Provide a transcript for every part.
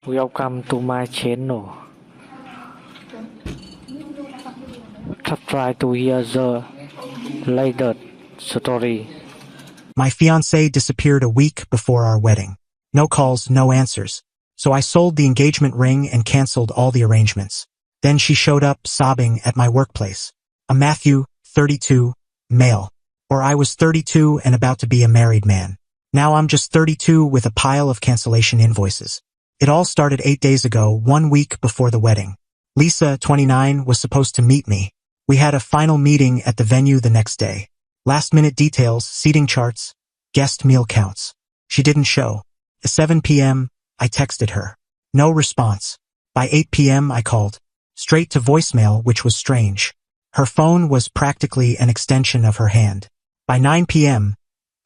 Welcome to my channel. Try to hear the latest story. My fiancée disappeared a week before our wedding. No calls, no answers. So I sold the engagement ring and canceled all the arrangements. Then she showed up sobbing at my workplace. A Matthew, 32, male. Or I was 32 and about to be a married man. Now I'm just 32 with a pile of cancellation invoices. It all started 8 days ago, 1 week before the wedding. Lisa, 29, was supposed to meet me. We had a final meeting at the venue the next day. Last-minute details, seating charts, guest meal counts. She didn't show. At 7 p.m., I texted her. No response. By 8 p.m., I called. Straight to voicemail, which was strange. Her phone was practically an extension of her hand. By 9 p.m.,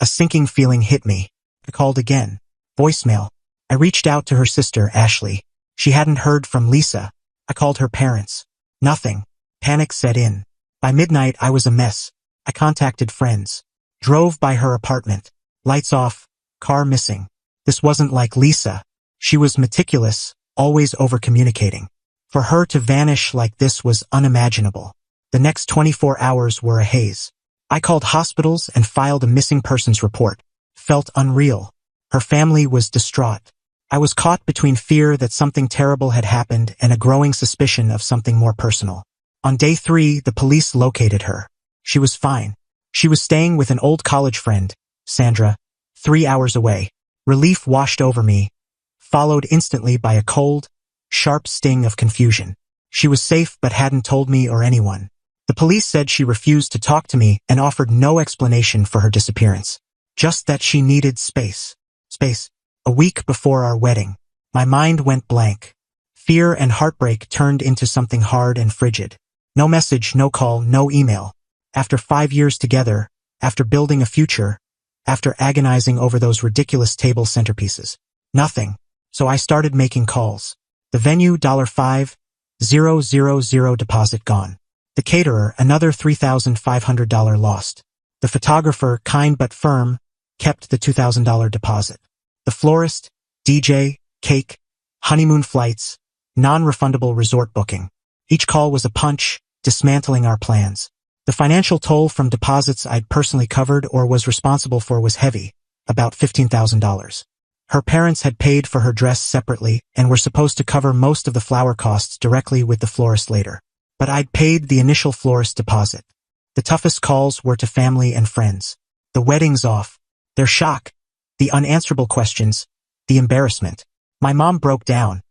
a sinking feeling hit me. I called again. Voicemail. I reached out to her sister, Ashley. She hadn't heard from Lisa. I called her parents. Nothing. Panic set in. By midnight, I was a mess. I contacted friends. Drove by her apartment. Lights off. Car missing. This wasn't like Lisa. She was meticulous, always over-communicating. For her to vanish like this was unimaginable. The next 24 hours were a haze. I called hospitals and filed a missing persons report. Felt unreal. Her family was distraught. I was caught between fear that something terrible had happened and a growing suspicion of something more personal. On day 3, the police located her. She was fine. She was staying with an old college friend, Sandra, 3 hours away. Relief washed over me, followed instantly by a cold, sharp sting of confusion. She was safe but hadn't told me or anyone. The police said she refused to talk to me and offered no explanation for her disappearance. Just that she needed space. Space. A week before our wedding, my mind went blank. Fear and heartbreak turned into something hard and frigid. No message, no call, no email. After 5 years together, after building a future, after agonizing over those ridiculous table centerpieces. Nothing. So I started making calls. The venue, $5,000 deposit gone. The caterer, another $3,500 lost. The photographer, kind but firm, kept the $2,000 deposit. The florist, DJ, cake, honeymoon flights, non-refundable resort booking. Each call was a punch, dismantling our plans. The financial toll from deposits I'd personally covered or was responsible for was heavy, about $15,000. Her parents had paid for her dress separately and were supposed to cover most of the flower costs directly with the florist later. But I'd paid the initial florist deposit. The toughest calls were to family and friends. The wedding's off. Their shock. The unanswerable questions. The embarrassment. My mom broke down.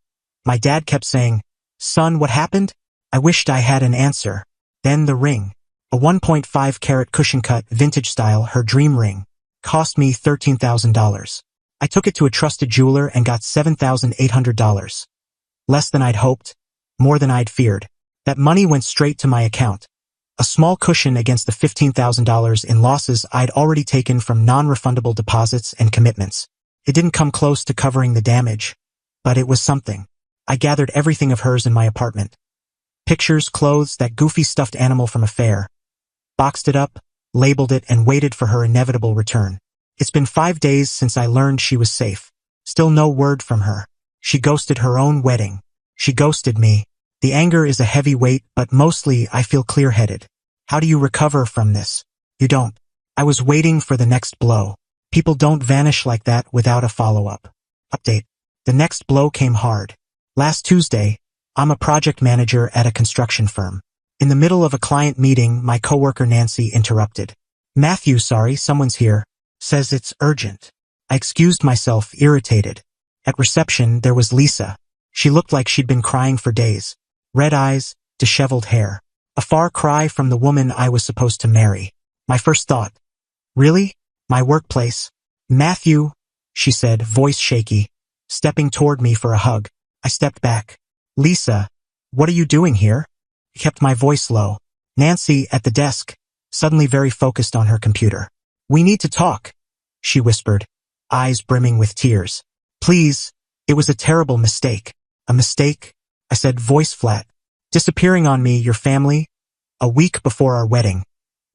My dad kept saying, "Son, what happened?" I wished I had an answer. Then the ring. A 1.5 carat cushion cut, vintage style, her dream ring. Cost me $13,000. I took it to a trusted jeweler and got $7,800. Less than I'd hoped. More than I'd feared. That money went straight to my account. A small cushion against the $15,000 in losses I'd already taken from non-refundable deposits and commitments. It didn't come close to covering the damage, but it was something. I gathered everything of hers in my apartment. Pictures, clothes, that goofy stuffed animal from a fair. Boxed it up, labeled it, and waited for her inevitable return. It's been 5 days since I learned she was safe. Still no word from her. She ghosted her own wedding. She ghosted me. The anger is a heavy weight, but mostly I feel clear-headed. How do you recover from this? You don't. I was waiting for the next blow. People don't vanish like that without a follow-up. Update. The next blow came hard. Last Tuesday, I'm a project manager at a construction firm. In the middle of a client meeting, my coworker Nancy interrupted. "Matthew, sorry, someone's here. Says it's urgent." I excused myself, irritated. At reception, there was Lisa. She looked like she'd been crying for days. Red eyes, disheveled hair. A far cry from the woman I was supposed to marry. My first thought. Really? My workplace? "Matthew," she said, voice shaky, stepping toward me for a hug. I stepped back. "Lisa, what are you doing here?" I kept my voice low. Nancy, at the desk, suddenly very focused on her computer. "We need to talk," she whispered, eyes brimming with tears. "Please, it was a terrible mistake." "A mistake?" I said, voice flat. "Disappearing on me, your family, a week before our wedding,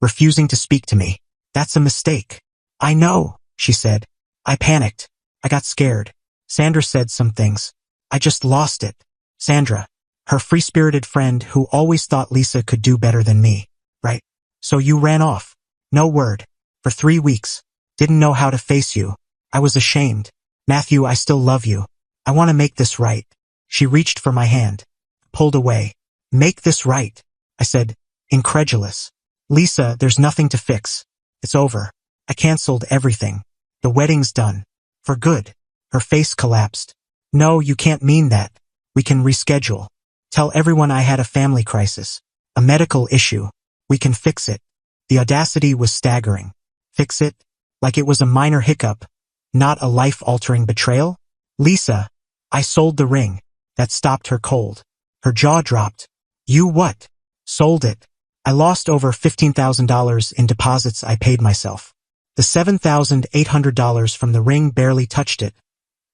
refusing to speak to me. That's a mistake." "I know," she said. I panicked. I got scared. Sandra said some things. I just lost it. Sandra, her free-spirited friend who always thought Lisa could do better than me. Right? So you ran off. No word. For 3 weeks. Didn't know how to face you. I was ashamed. Matthew, I still love you. I want to make this right. She reached for my hand. Pulled away. Make this right, I said, incredulous. Lisa, there's nothing to fix. It's over. I canceled everything. The wedding's done. For good. Her face collapsed. No, you can't mean that. We can reschedule. Tell everyone I had a family crisis. A medical issue. We can fix it. The audacity was staggering. Fix it? Like it was a minor hiccup, not a life-altering betrayal? Lisa, I sold the ring. That stopped her cold. Her jaw dropped. You what? Sold it. I lost over $15,000 in deposits I paid myself. The $7,800 from the ring barely touched it.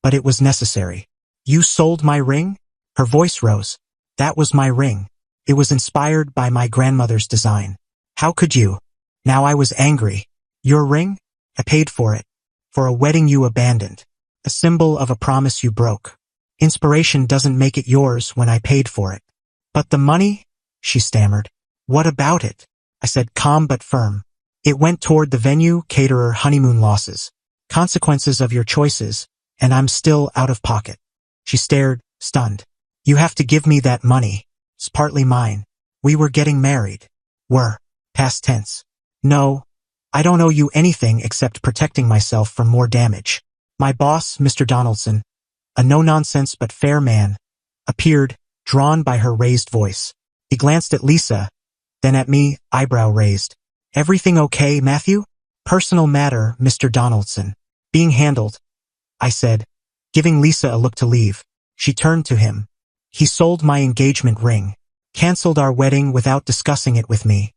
But it was necessary. You sold my ring? Her voice rose. That was my ring. It was inspired by my grandmother's design. How could you? Now I was angry. Your ring? I paid for it. For a wedding you abandoned. A symbol of a promise you broke. Inspiration doesn't make it yours when I paid for it. But the money? She stammered. What about it? I said, calm but firm. It went toward the venue, caterer, honeymoon losses. Consequences of your choices, and I'm still out of pocket. She stared, stunned. You have to give me that money. It's partly mine. We were getting married. Were. Past tense. No. I don't owe you anything except protecting myself from more damage. My boss, Mr. Donaldson, a no-nonsense but fair man, appeared, drawn by her raised voice. He glanced at Lisa, then at me, eyebrow raised. Everything okay, Matthew? Personal matter, Mr. Donaldson. Being handled, I said, giving Lisa a look to leave. She turned to him. He sold my engagement ring. Cancelled our wedding without discussing it with me.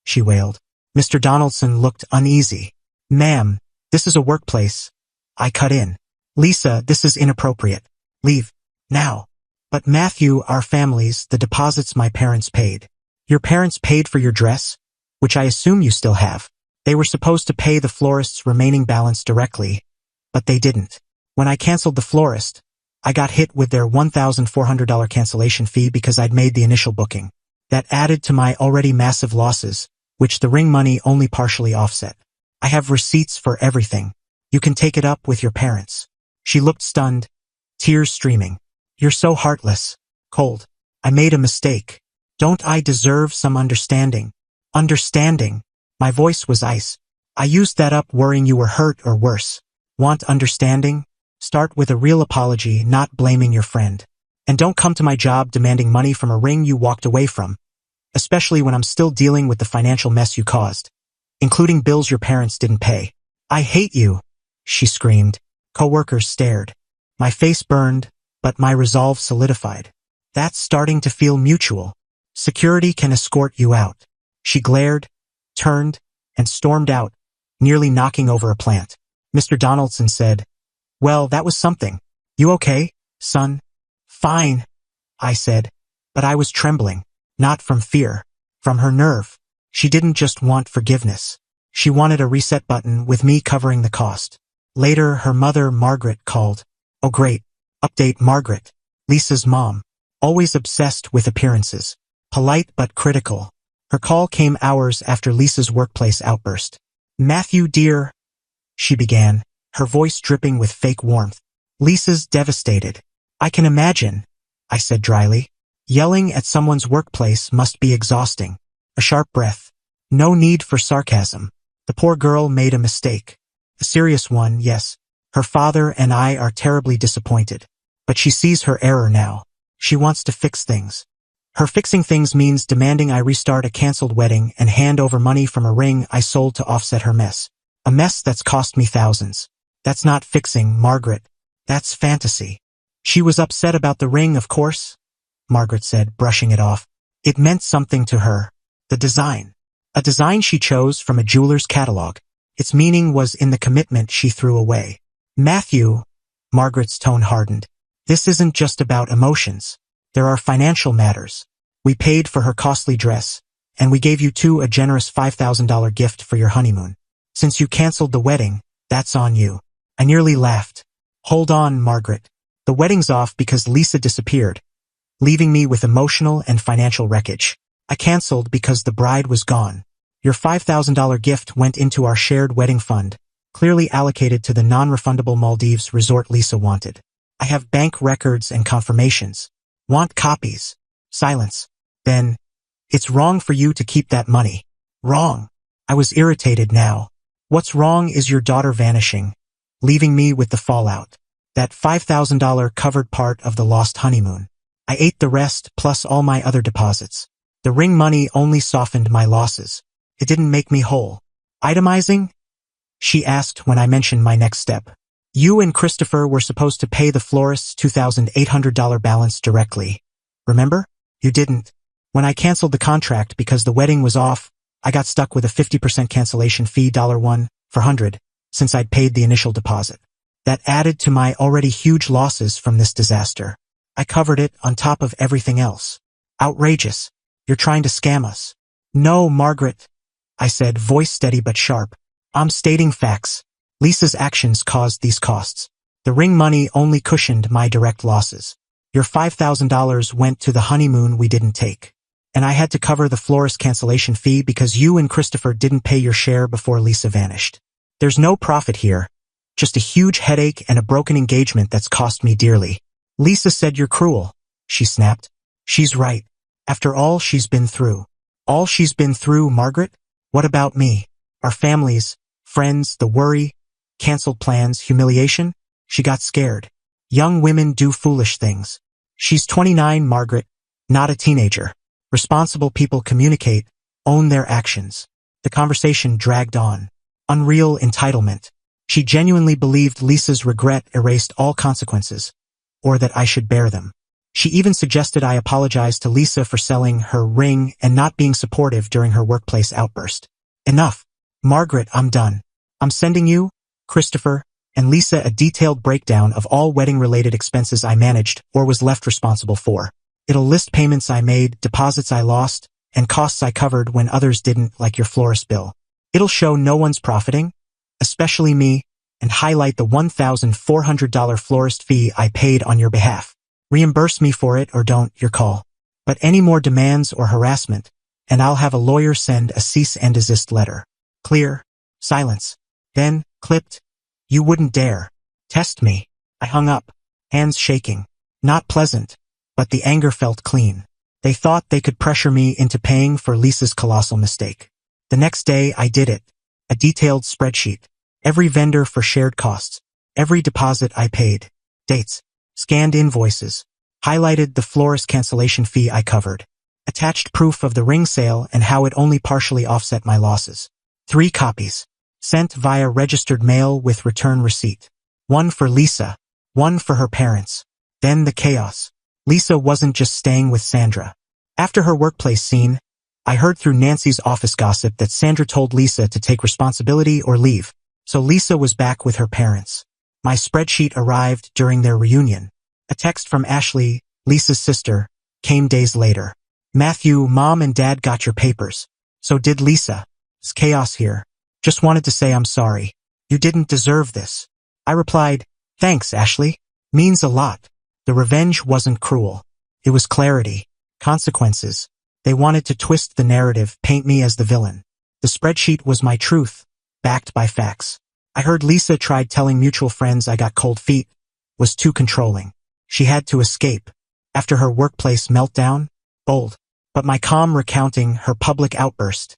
She wailed. Mr. Donaldson looked uneasy. Ma'am, this is a workplace. I cut in. Lisa, this is inappropriate. Leave. Now. But Matthew, our families, the deposits my parents paid. Your parents paid for your dress, which I assume you still have. They were supposed to pay the florist's remaining balance directly, but they didn't. When I canceled the florist, I got hit with their $1,400 cancellation fee because I'd made the initial booking. That added to my already massive losses, which the ring money only partially offset. I have receipts for everything. You can take it up with your parents. She looked stunned, tears streaming. You're so heartless. Cold. I made a mistake. Don't I deserve some understanding? Understanding. My voice was ice. I used that up worrying you were hurt or worse. Want understanding? Start with a real apology, not blaming your friend. And don't come to my job demanding money from a ring you walked away from. Especially when I'm still dealing with the financial mess you caused. Including bills your parents didn't pay. I hate you, she screamed. Coworkers stared. My face burned, but my resolve solidified. That's starting to feel mutual. Security can escort you out. She glared, turned, and stormed out, nearly knocking over a plant. Mr. Donaldson said, well, that was something. You okay, son? Fine, I said, but I was trembling. Not from fear, from her nerve. She didn't just want forgiveness. She wanted a reset button with me covering the cost. Later, her mother, Margaret, called. Oh great. Update Margaret. Lisa's mom. Always obsessed with appearances. Polite but critical. Her call came hours after Lisa's workplace outburst. Matthew dear, she began, her voice dripping with fake warmth. Lisa's devastated. I can imagine, I said dryly. Yelling at someone's workplace must be exhausting. A sharp breath. No need for sarcasm. The poor girl made a mistake. A serious one, yes. Her father and I are terribly disappointed. But she sees her error now. She wants to fix things. Her fixing things means demanding I restart a canceled wedding and hand over money from a ring I sold to offset her mess. A mess that's cost me thousands. That's not fixing, Margaret. That's fantasy. She was upset about the ring, of course, Margaret said, brushing it off. It meant something to her. The design. A design she chose from a jeweler's catalog. Its meaning was in the commitment she threw away. Matthew, Margaret's tone hardened. This isn't just about emotions. There are financial matters. We paid for her costly dress, and we gave you two a generous $5,000 gift for your honeymoon. Since you canceled the wedding, that's on you. I nearly laughed. Hold on, Margaret. The wedding's off because Lisa disappeared, leaving me with emotional and financial wreckage. I canceled because the bride was gone. Your $5,000 gift went into our shared wedding fund, clearly allocated to the non-refundable Maldives resort Lisa wanted. I have bank records and confirmations. Want copies? Silence. Then, it's wrong for you to keep that money. Wrong. I was irritated now. What's wrong is your daughter vanishing, leaving me with the fallout. That $5,000 covered part of the lost honeymoon. I ate the rest plus all my other deposits. The ring money only softened my losses. It didn't make me whole. Itemizing? She asked when I mentioned my next step. You and Christopher were supposed to pay the florist's $2,800 balance directly. Remember? You didn't. When I canceled the contract because the wedding was off, I got stuck with a 50% cancellation fee $1 for 100 since I'd paid the initial deposit. That added to my already huge losses from this disaster. I covered it on top of everything else. Outrageous. You're trying to scam us. No, Margaret, I said, voice steady but sharp. I'm stating facts. Lisa's actions caused these costs. The ring money only cushioned my direct losses. Your $5,000 went to the honeymoon we didn't take. And I had to cover the florist cancellation fee because you and Christopher didn't pay your share before Lisa vanished. There's no profit here. Just a huge headache and a broken engagement that's cost me dearly. Lisa said you're cruel, she snapped. She's right. After all she's been through. All she's been through, Margaret? What about me? Our families, friends, the worry, canceled plans, humiliation? She got scared. Young women do foolish things. She's 29, Margaret, not a teenager. Responsible people communicate, own their actions. The conversation dragged on. Unreal entitlement. She genuinely believed Lisa's regret erased all consequences, or that I should bear them. She even suggested I apologize to Lisa for selling her ring and not being supportive during her workplace outburst. Enough. Margaret, I'm done. I'm sending you, Christopher, and Lisa a detailed breakdown of all wedding-related expenses I managed or was left responsible for. It'll list payments I made, deposits I lost, and costs I covered when others didn't, like your florist bill. It'll show no one's profiting, especially me, and highlight the $1,400 florist fee I paid on your behalf. Reimburse me for it or don't, your call. But any more demands or harassment, and I'll have a lawyer send a cease and desist letter. Clear. Silence. Then, clipped. You wouldn't dare. Test me. I hung up, hands shaking. Not pleasant, but the anger felt clean. They thought they could pressure me into paying for Lisa's colossal mistake. The next day I did it. A detailed spreadsheet. Every vendor for shared costs. Every deposit I paid. Dates. Scanned invoices. Highlighted the florist cancellation fee I covered. Attached proof of the ring sale and how it only partially offset my losses. 3 copies. Sent via registered mail with return receipt. 1 for Lisa. 1 for her parents. Then the chaos. Lisa wasn't just staying with Sandra. After her workplace scene, I heard through Nancy's office gossip that Sandra told Lisa to take responsibility or leave. So Lisa was back with her parents. My spreadsheet arrived during their reunion. A text from Ashley, Lisa's sister, came days later. Matthew, Mom and Dad got your papers. So did Lisa. It's chaos here. Just wanted to say I'm sorry. You didn't deserve this. I replied, thanks, Ashley. Means a lot. The revenge wasn't cruel. It was clarity. Consequences. They wanted to twist the narrative, paint me as the villain. The spreadsheet was my truth, backed by facts. I heard Lisa tried telling mutual friends I got cold feet, was too controlling. She had to escape. After her workplace meltdown, bold. But my calm recounting her public outburst.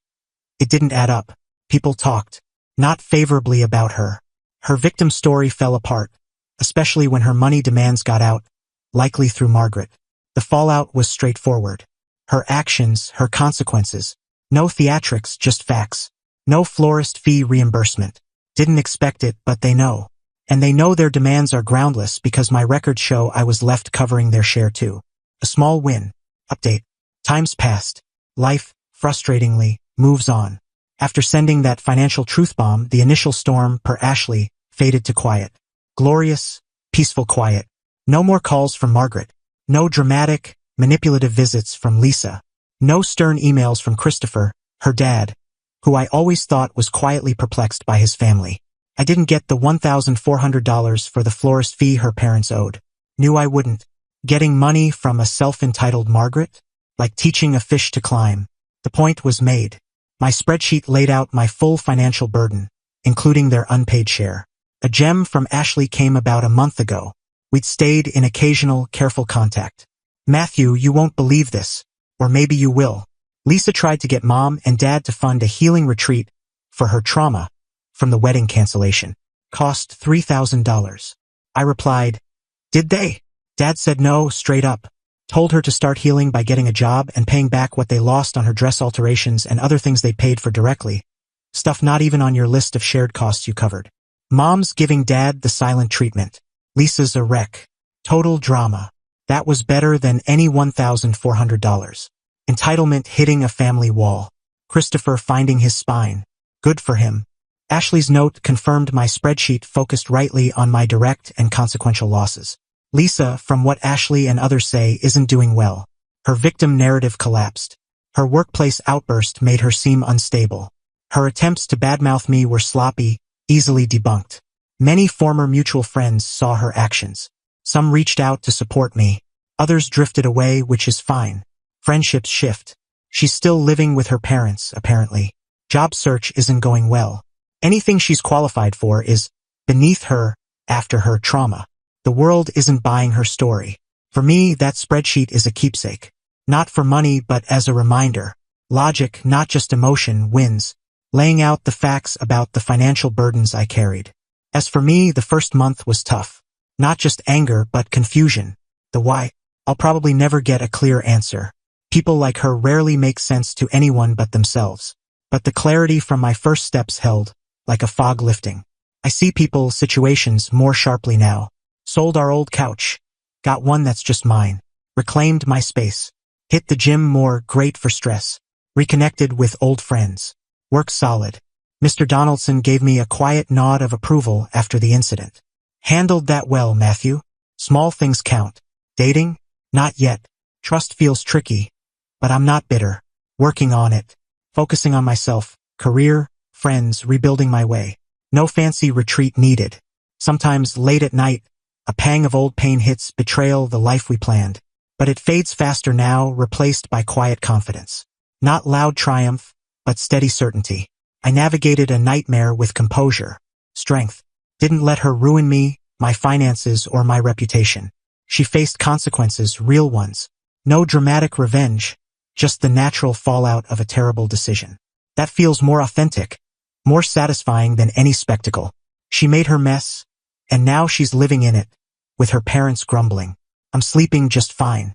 It didn't add up. People talked. Not favorably about her. Her victim story fell apart, especially when her money demands got out, likely through Margaret. The fallout was straightforward. Her actions, her consequences. No theatrics, just facts. No florist fee reimbursement. Didn't expect it, but they know. And they know their demands are groundless because my records show I was left covering their share too. A small win. Update. Time's passed. Life, frustratingly, moves on. After sending that financial truth bomb, the initial storm, per Ashley, faded to quiet. Glorious, peaceful quiet. No more calls from Margaret. No dramatic, manipulative visits from Lisa. No stern emails from Christopher, her dad, who I always thought was quietly perplexed by his family. I didn't get the $1,400 for the florist fee her parents owed. Knew I wouldn't. Getting money from a self-entitled Margaret? Like teaching a fish to climb. The point was made. My spreadsheet laid out my full financial burden, including their unpaid share. A gem from Ashley came about a month ago. We'd stayed in occasional, careful contact. Matthew, you won't believe this. Or maybe you will. Lisa tried to get Mom and Dad to fund a healing retreat for her trauma from the wedding cancellation. Cost $3,000. I replied, "Did they?" Dad said no, straight up. Told her to start healing by getting a job and paying back what they lost on her dress alterations and other things they paid for directly. Stuff not even on your list of shared costs you covered. Mom's giving Dad the silent treatment. Lisa's a wreck. Total drama. That was better than any $1,400. Entitlement hitting a family wall. Christopher finding his spine. Good for him. Ashley's note confirmed my spreadsheet focused rightly on my direct and consequential losses. Lisa, from what Ashley and others say, isn't doing well. Her victim narrative collapsed. Her workplace outburst made her seem unstable. Her attempts to badmouth me were sloppy, easily debunked. Many former mutual friends saw her actions. Some reached out to support me. Others drifted away, which is fine. Friendships shift. She's still living with her parents, apparently. Job search isn't going well. Anything she's qualified for is beneath her after her trauma. The world isn't buying her story. For me, that spreadsheet is a keepsake. Not for money, but as a reminder. Logic, not just emotion, wins. Laying out the facts about the financial burdens I carried. As for me, the first month was tough. Not just anger, but confusion. The why? I'll probably never get a clear answer. People like her rarely make sense to anyone but themselves. But the clarity from my first steps held, like a fog lifting. I see people, situations more sharply now. Sold our old couch. Got one that's just mine. Reclaimed my space. Hit the gym more, great for stress. Reconnected with old friends. Work solid. Mr. Donaldson gave me a quiet nod of approval after the incident. Handled that well, Matthew. Small things count. Dating? Not yet. Trust feels tricky. But I'm not bitter. Working on it. Focusing on myself. Career, friends, rebuilding my way. No fancy retreat needed. Sometimes late at night, a pang of old pain hits, betrayal, the life we planned. But it fades faster now, replaced by quiet confidence. Not loud triumph, but steady certainty. I navigated a nightmare with composure. Strength. Didn't let her ruin me, my finances, or my reputation. She faced consequences, real ones. No dramatic revenge, just the natural fallout of a terrible decision. That feels more authentic, more satisfying than any spectacle. She made her mess, and now she's living in it, with her parents grumbling. I'm sleeping just fine.